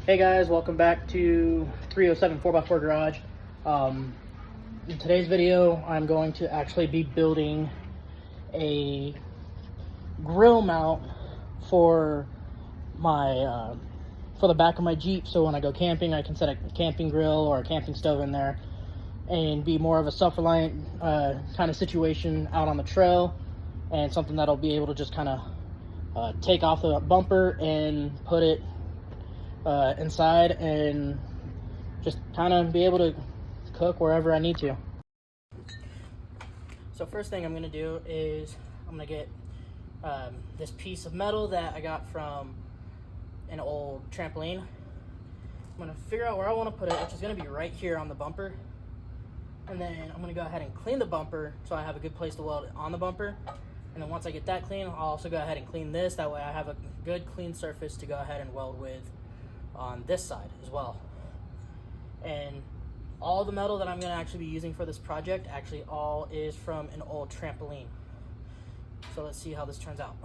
Hey guys, welcome back to 307 4x4 Garage. In today's video, I'm going to actually be building a grill mount for my for the back of my Jeep, so when I go camping I can set a camping grill or a camping stove in there and be more of a self-reliant kind of situation out on the trail, and something that'll be able to just kind of take off the bumper and put it inside and just kind of be able to cook wherever I need to. So first thing I'm going to do is I'm going to get this piece of metal that I got from an old trampoline. I'm going to figure out where I want to put it, which is going to be right here on the bumper. And then I'm going to go ahead and clean the bumper so I have a good place to weld it on the bumper. And then once I get that clean, I'll also go ahead and clean this. That way I have a good clean surface to go ahead and weld with on this side as well. And all the metal that I'm going to actually be using for this project actually all is from an old trampoline. So let's see how this turns out.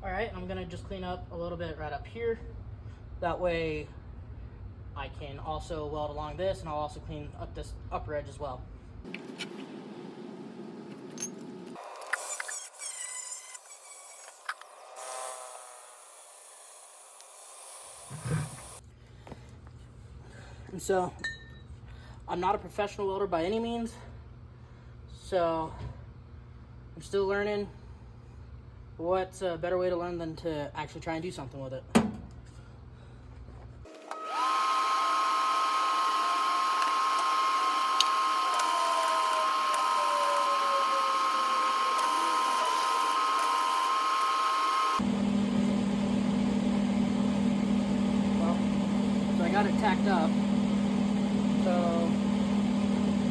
Alright, I'm going to just clean up a little bit right up here. That way I can also weld along this, and I'll also clean up this upper edge as well. And so, I'm not a professional welder by any means, so I'm still learning. What's a better way to learn than to actually try and do something with it? Well, so I got it tacked up. So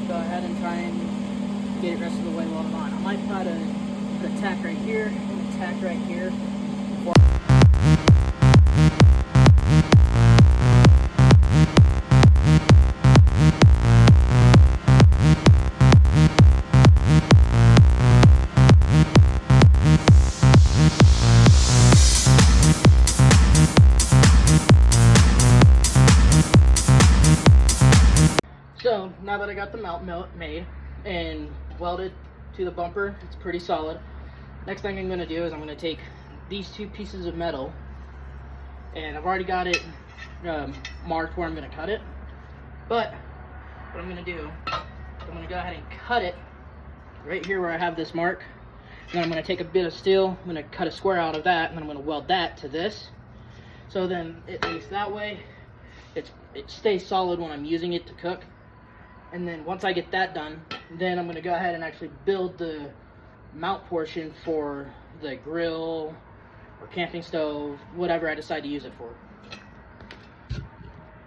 go ahead and try and get it rest of the way welded on. I might try to put a tack right here. Tack right here. So now that I got the mount made and welded to the bumper, it's pretty solid. Next thing I'm going to do is I'm going to take these two pieces of metal, and I've already got it marked where I'm going to cut it, but what I'm going to do, I'm going to go ahead and cut it right here where I have this mark, and then I'm going to take a bit of steel, I'm going to cut a square out of that, and then I'm going to weld that to this, so then at least that way it stays solid when I'm using it to cook. And then once I get that done, then I'm going to go ahead and actually build the mount portion for the grill or camping stove, whatever I decide to use it for. What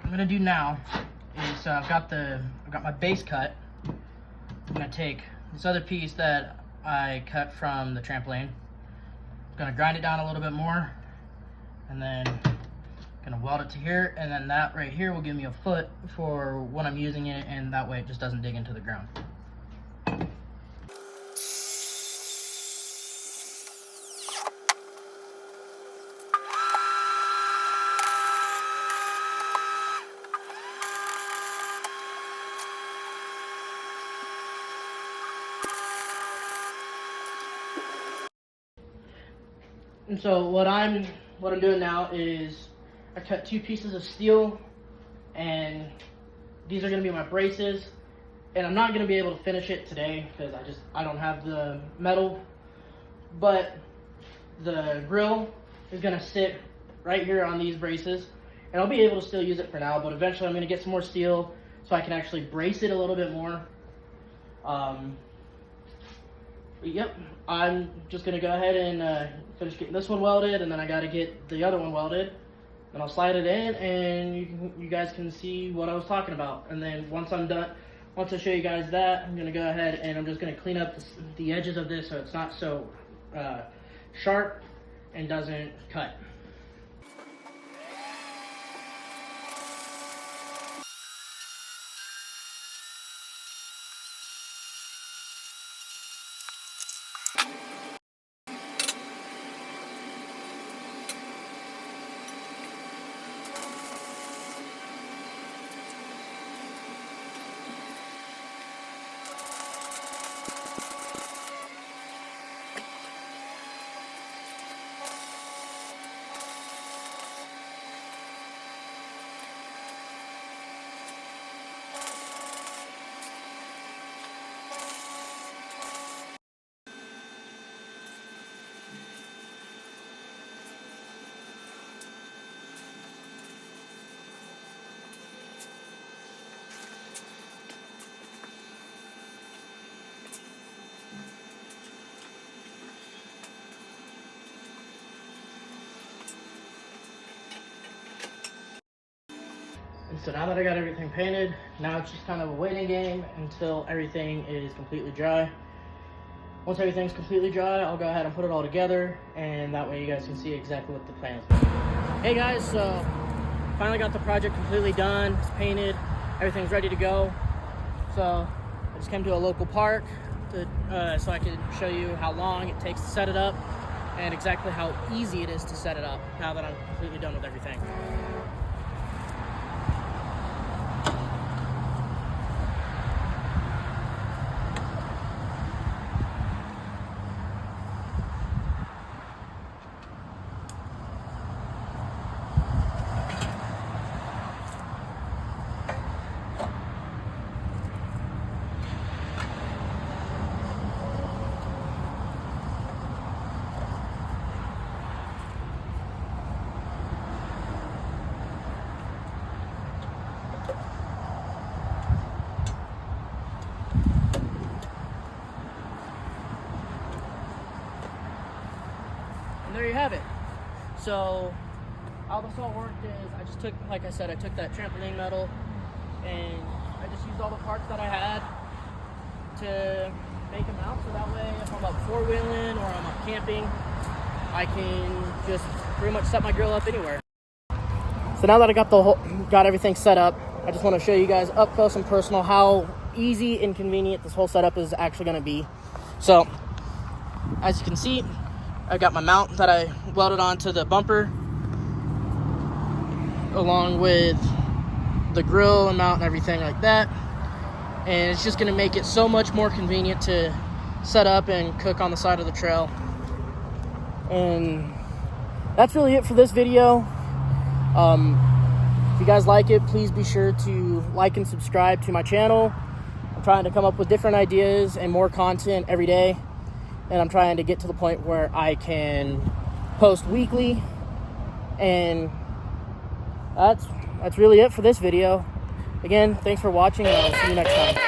I'm gonna do now is I've got my base cut. I'm gonna take this other piece that I cut from the trampoline. I'm gonna grind it down a little bit more, and then gonna weld it to here, and then that right here will give me a foot for when I'm using it, and that way it just doesn't dig into the ground. And so what I'm doing now is I cut two pieces of steel, and these are going to be my braces, and I'm not going to be able to finish it today because I don't have the metal, but the grill is going to sit right here on these braces, and I'll be able to still use it for now, but eventually I'm going to get some more steel so I can actually brace it a little bit more. Yep, I'm just going to go ahead and finish getting this one welded, and then I got to get the other one welded. and I'll slide it in, and you guys can see what I was talking about. And then once I'm done, once I show you guys that, I'm gonna go ahead and I'm just gonna clean up the edges of this so it's not so sharp and doesn't cut. And so now that I got everything painted, now it's just kind of a waiting game until everything is completely dry. Once everything's completely dry, I'll go ahead and put it all together, and that way you guys can see exactly what the plan is. Hey guys, so finally got the project completely done. It's painted, everything's ready to go. So I just came to a local park so I can show you how long it takes to set it up and exactly how easy it is to set it up now that I'm completely done with everything. And there you have it. So how this all worked is I just took, like I said, I took that trampoline metal and I just used all the parts that I had to make them out, so that way if I'm up four-wheeling or I'm up camping, I can just pretty much set my grill up anywhere. So now that I got everything set up, I just want to show you guys up close and personal how easy and convenient this whole setup is actually going to be. So as you can see, I got my mount that I welded onto the bumper along with the grill and mount and everything like that. And it's just gonna make it so much more convenient to set up and cook on the side of the trail. And that's really it for this video. If you guys like it, please be sure to like and subscribe to my channel. I'm trying to come up with different ideas and more content every day. And I'm trying to get to the point where I can post weekly. And that's really it for this video. Again, thanks for watching, and I'll see you next time.